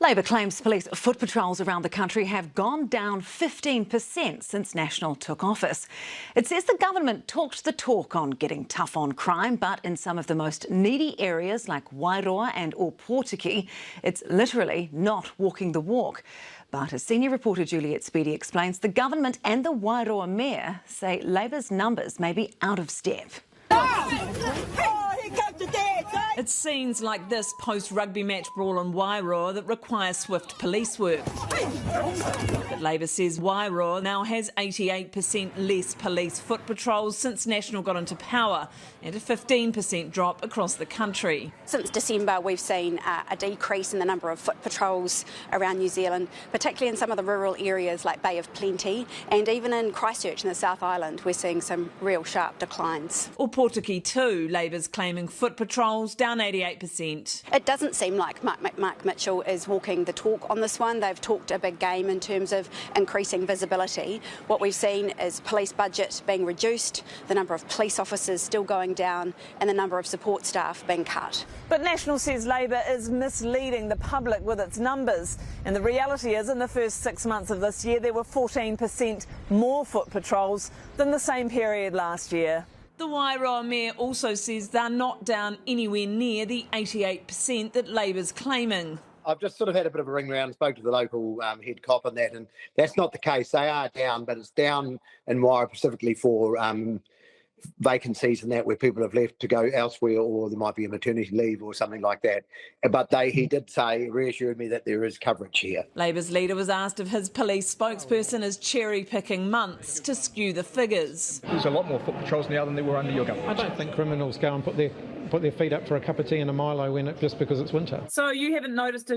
Labor claims police foot patrols around the country have gone down 15% since National took office. It says the government talked the talk on getting tough on crime, but in some of the most needy areas like Wairoa and Opotiki, it's literally not walking the walk. But as senior reporter Juliet Speedy explains, the government and the Wairoa mayor say Labor's numbers may be out of step. It's scenes like this post-rugby match brawl in Wairoa that require swift police work. But Labor says Wairoa now has 88% less police foot patrols since National got into power, and a 15% drop across the country. Since December, we've seen a decrease in the number of foot patrols around New Zealand, particularly in some of the rural areas like Bay of Plenty, and even in Christchurch in the South Island, we're seeing some real sharp declines. Opotiki too, Labor's claiming foot patrols down 88%. It doesn't seem like Mark Mitchell is walking the talk on this one. They've talked a big game in terms of increasing visibility. What we've seen is police budget being reduced, the number of police officers still going down, and the number of support staff being cut. But National says Labor is misleading the public with its numbers. And the reality is, in the first 6 months of this year, there were 14% more foot patrols than the same period last year. The Wairoa mayor also says they're not down anywhere near the 88% that Labor's claiming. I've just sort of had a bit of a ring round, spoke to the local head cop on that, and that's not the case. They are down, but it's down in Wairoa specifically for vacancies and that, where people have left to go elsewhere, or there might be a maternity leave or something like that. But he did say, reassured me that there is coverage here. Labor's leader was asked if his police spokesperson is cherry-picking months to skew the figures. There's a lot more foot patrols now than there were under your government. I don't think criminals go and put their feet up for a cup of tea and a Milo just because it's winter. So you haven't noticed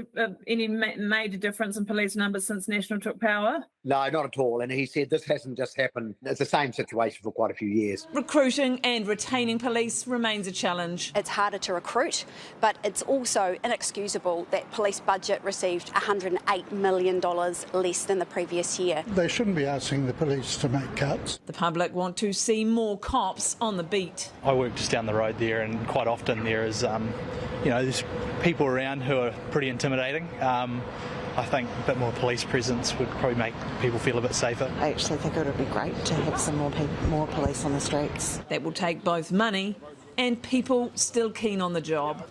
any major difference in police numbers since National took power? No, not at all. And he said this hasn't just happened. It's the same situation for quite a few years. Recruiting and retaining police remains a challenge. It's harder to recruit, but it's also inexcusable that police budget received $108 million less than the previous year. They shouldn't be asking the police to make cuts. The public want to see more cops on the beat. I work just down the road there, and quite often there is, there's people around who are pretty intimidating. I think a bit more police presence would probably make people feel a bit safer. I actually think it would be great to have some more police on the streets. That will take both money and people still keen on the job.